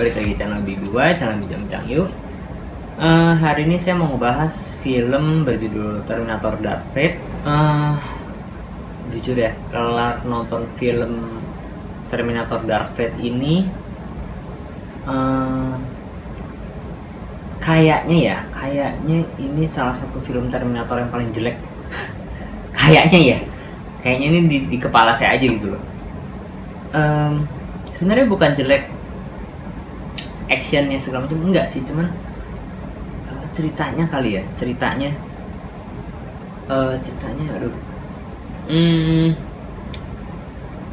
balik lagi channel Bibi, channel Bincang-Bincang Yuk. Hari ini saya mau ngebahas film berjudul Terminator Dark Fate. Jujur ya, kelar nonton film Terminator Dark Fate ini, kayaknya ini salah satu film Terminator yang paling jelek. kayaknya ini di kepala saya aja gitu loh. Sebenarnya bukan jelek actionnya segala macam, enggak sih, cuman ceritanya kali ya, ceritanya aduh,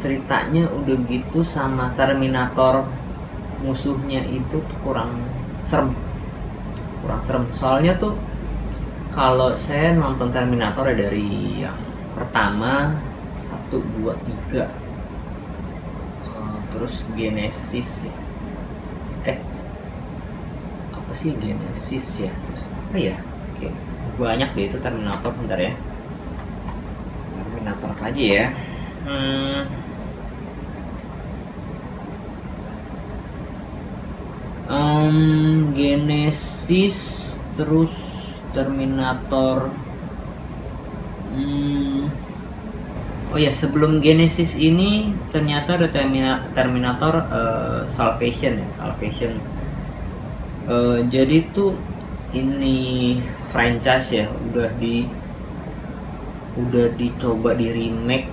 ceritanya udah gitu sama Terminator musuhnya itu tuh kurang serem. Soalnya tuh kalau saya nonton Terminator ya dari yang pertama 1, 2, 3, terus Genesis ya, apa sih Genesis ya, terus apa ya, oke, banyak deh itu Terminator. Bentar ya, Terminator apa aja ya. Genesis, terus Terminator. Oh ya, sebelum Genesis ini ternyata ada Terminator Salvation. Jadi tuh ini franchise ya, udah dicoba di remake.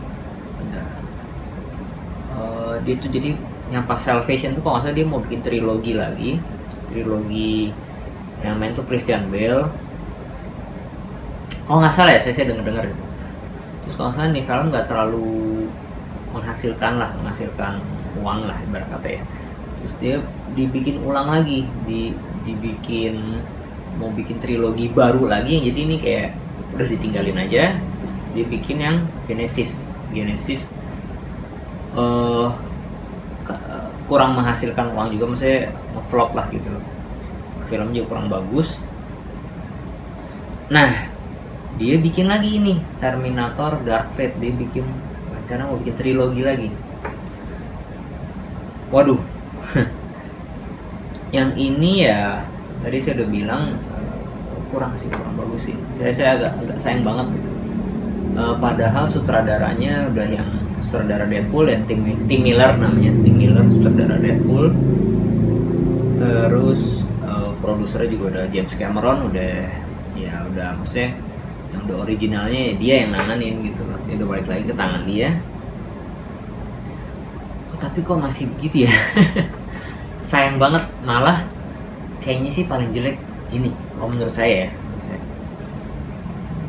Dia tuh jadi yang pas Salvation tuh kalau nggak salah dia mau bikin trilogi yang main tuh Christian Bale. Kalau nggak salah ya, saya dengar itu. Terus kalau nggak salah nih film nggak terlalu menghasilkan uang lah ibarat kata ya. Terus dia dibikin ulang lagi, mau bikin trilogi baru lagi, jadi ini kayak udah ditinggalin aja. Terus dia bikin yang Genesis kurang menghasilkan uang juga, maksudnya ngeflop lah gitu loh, film juga kurang bagus. Nah, dia bikin lagi ini Terminator Dark Fate, dia rencana mau bikin trilogi lagi. Waduh. Yang ini ya tadi saya udah bilang kurang bagus sih. Saya agak sayang banget gitu. Padahal sutradaranya udah yang sutradara Deadpool ya, Tim Miller namanya, sutradara Deadpool. Terus produsernya juga udah James Cameron, udah maksudnya yang udah originalnya ya dia yang nanganin gitu loh. Dia udah balik lagi ke tangan dia. Tapi kok masih begitu ya. Sayang banget, malah kayaknya sih paling jelek ini kalau menurut saya ya.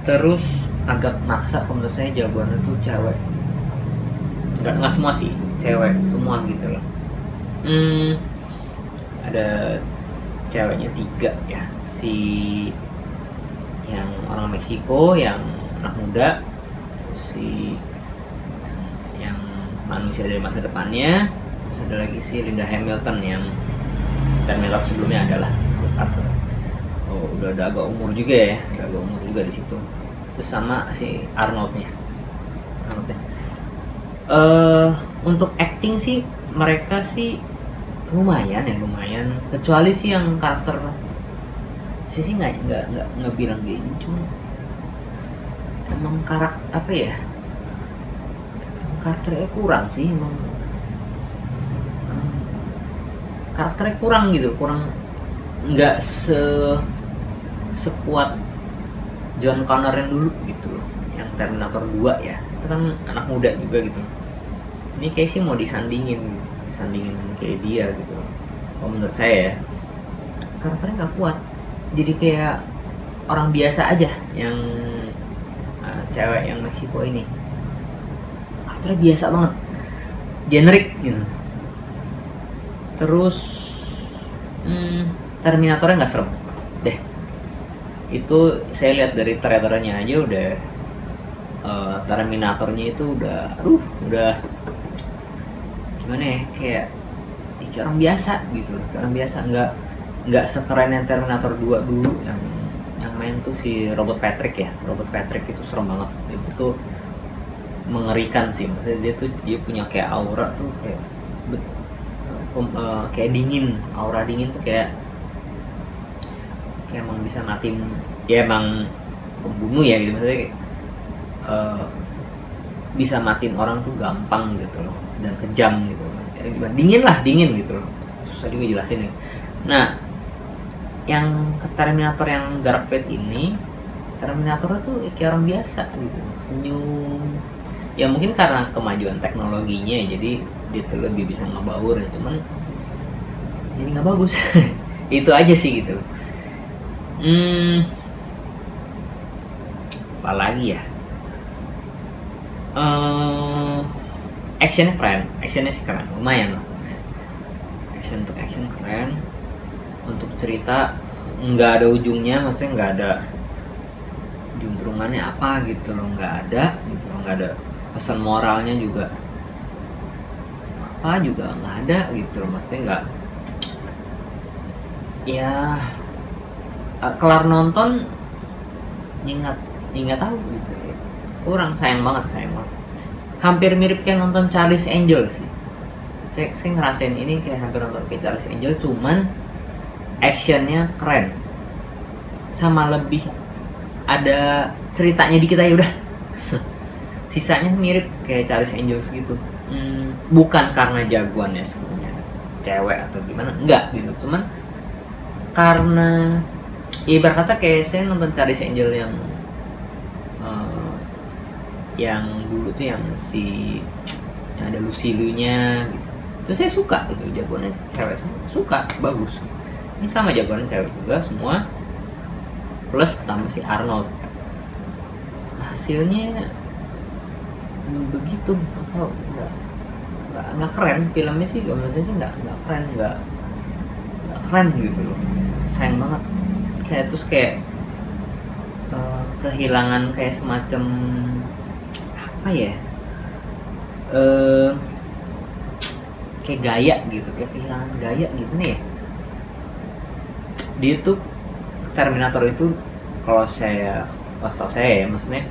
Terus agak maksa kalau menurut saya, jawabannya tuh cewek. Nggak semua sih, cewek semua gitu loh. Ada ceweknya 3 ya, si yang orang Meksiko, yang anak muda, terus si yang manusia dari masa depannya, terus ada lagi si Linda Hamilton yang Terminator sebelumnya adalah Carter. Udah ada agak umur juga ya, di situ. Terus sama si Arnoldnya. Untuk acting sih mereka sih lumayan, kecuali sih yang karakter sih nggak bilang kayak ini, cuma emang karakternya kurang sih, emang karakternya kurang gitu, nggak sekuat John Connor yang dulu gitu loh, yang Terminator 2 ya, itu kan anak muda juga gitu. Ini kayak sih mau disandingin kayak dia gitu loh. Kalau menurut saya ya, karakternya nggak kuat, jadi kayak orang biasa aja. Yang cewek yang Meksiko ini karakternya biasa banget, generik gitu. Terus Terminatornya nggak serem deh. Itu saya lihat dari trailernya aja udah, Terminatornya itu udah gimana ya, kayak orang biasa gitu, nggak sekeren yang Terminator 2 dulu, yang main tuh si Robert Patrick itu serem banget. Itu tuh mengerikan sih, maksudnya dia punya kayak aura tuh kayak kayak dingin, aura dingin tuh kayak emang bisa matiin, ya emang pembunuh ya gitu, maksudnya uh, bisa matiin orang tuh gampang gitu loh, dan kejam gitu loh. Dingin gitu loh, susah juga jelasin nih. Nah, yang ke Terminator yang Dark Fate ini, Terminator tuh kayak orang biasa gitu, senyum. Ya mungkin karena kemajuan teknologinya, jadi dia tuh lebih bisa ngebaur ya, cuman jadi nggak bagus. Itu aja sih gitu. Apalagi ya, actionnya sih keren, lumayan lah. Action keren, untuk cerita nggak ada ujungnya, maksudnya nggak ada juntrungannya apa gitu loh, nggak ada gitu loh, nggak ada pesan moralnya juga apa juga nggak ada gitu loh, maksudnya nggak, ya kelar nonton nggak tahu gitu ya. Kurang, sayang banget. Hampir mirip kayak nonton Charlie's Angel sih. Saya ngerasain ini kayak hampir nonton kayak Charlie's Angel, cuman actionnya keren, sama lebih ada ceritanya dikit aja udah. Sisanya mirip kayak Charlie's Angels gitu. Bukan karena jagoannya sebenarnya cewek atau gimana, enggak gitu, cuman karena ibarat kata kayak saya nonton Charlie's Angel yang dulu tuh yang ada Lucy Liu-nya gitu. Terus saya suka gitu, jagoannya cewek semua, suka, bagus. Ini sama jagoan cewek juga semua, plus tambah si Arnold. Hasilnya begitu, atau nggak keren filmnya sih, menurut saya sih nggak keren gitu loh. Sayang banget, kayak kehilangan kayak semacam apa ya, kayak gaya gitu, kayak kehilangan gaya gimana ya. Dia tuh Terminator itu, kalau pas tau saya ya, maksudnya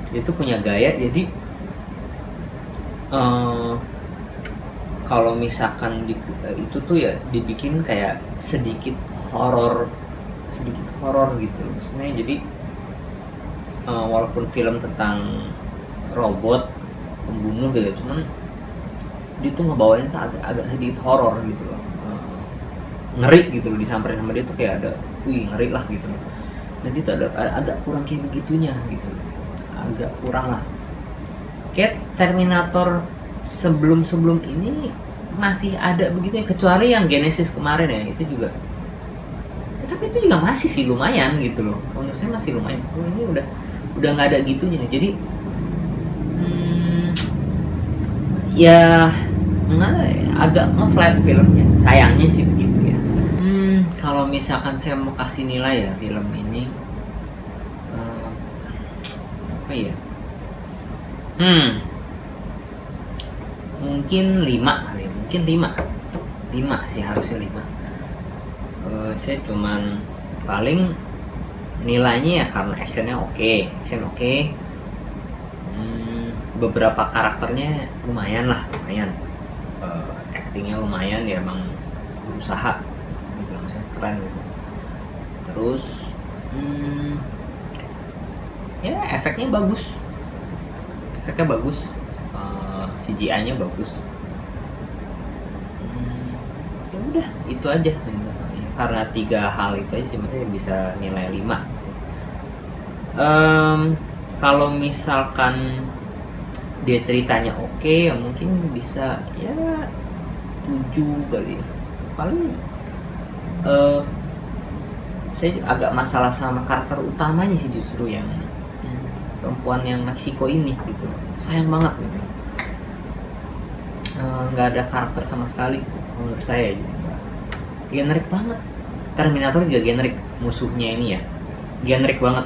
dia tuh punya gaya, jadi kalau misalkan itu tuh ya dibikin kayak sedikit horor gitu, maksudnya jadi walaupun film tentang robot pembunuh gitu, cuman dia tuh ngebawain tuh agak sedikit horor gitu loh, ngeri gitu loh, disamperin sama dia tuh kayak ada ngeri lah gitu loh. Dan itu agak kurang kayak begitunya gitu loh, agak kurang lah. Kayak Terminator sebelum ini masih ada begitu ya, kecuali yang Genesis kemarin ya, itu juga tapi itu juga masih sih lumayan gitu loh, menurut saya masih lumayan. Ini udah nggak ada gitunya, jadi ya agak nge-flat filmnya, sayangnya sih begitu ya. Kalau misalkan saya mau kasih nilai ya film ini, apa ya, mungkin 5 kali ya, mungkin 5 sih, harusnya 5. Saya cuman paling nilainya ya karena actionnya oke. Beberapa karakternya lumayan, actingnya lumayan ya, emang berusaha gitu, misalnya keren gitu. Terus ya efeknya bagus, CGI-nya bagus. Ya udah itu aja, karena 3 hal itu aja sih makanya bisa nilai 5. Kalau misalkan dia ceritanya oke, ya mungkin bisa ya 7 kali ya. Paling saya agak masalah sama karakter utamanya sih, justru yang perempuan yang Meksiko ini gitu, sayang banget gitu. Nggak ada karakter sama sekali menurut saya gitu. Generik banget. Terminator juga generik, musuhnya ini ya generik banget.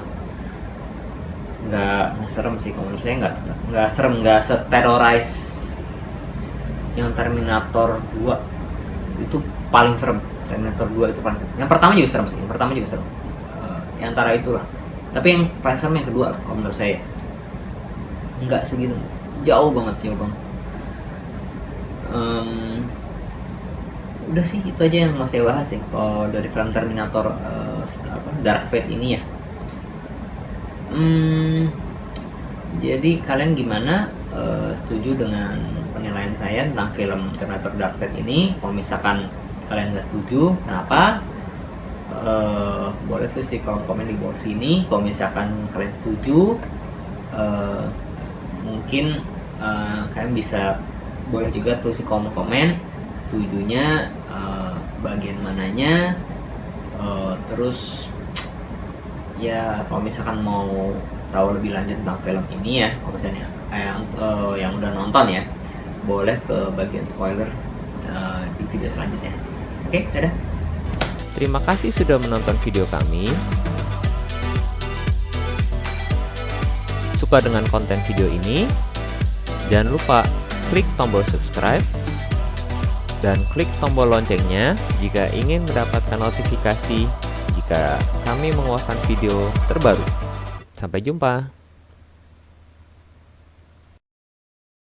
Nggak serem sih kalau menurut saya, nggak serem, nggak se-terrorize yang Terminator 2 itu paling serem. Terminator 2 itu paling serem. Yang pertama juga serem sih, yang antara itulah. Tapi yang paling serem yang kedua kalau menurut saya. Nggak segitu, jauh banget. udah sih itu aja yang mau saya bahas sih kalau dari film Terminator Dark Fate ini ya. Jadi kalian gimana, setuju dengan penilaian saya tentang film Terminator Dark Fate ini? Kalau misalkan kalian nggak setuju, kenapa? Boleh tulis di kolom komen di bawah sini. Kalau misalkan kalian setuju, mungkin kalian bisa boleh juga tulis di kolom komen setujunya bagian mananya. Terus ya kalau misalkan mau tahu lebih lanjut tentang film ini ya, kalau misalnya yang udah nonton ya, boleh ke bagian spoiler di video selanjutnya. Oke, dadah. Terima kasih sudah menonton video kami. Suka dengan konten video ini? Jangan lupa klik tombol subscribe dan klik tombol loncengnya jika ingin mendapatkan notifikasi jika kami mengeluarkan video terbaru. Sampai jumpa.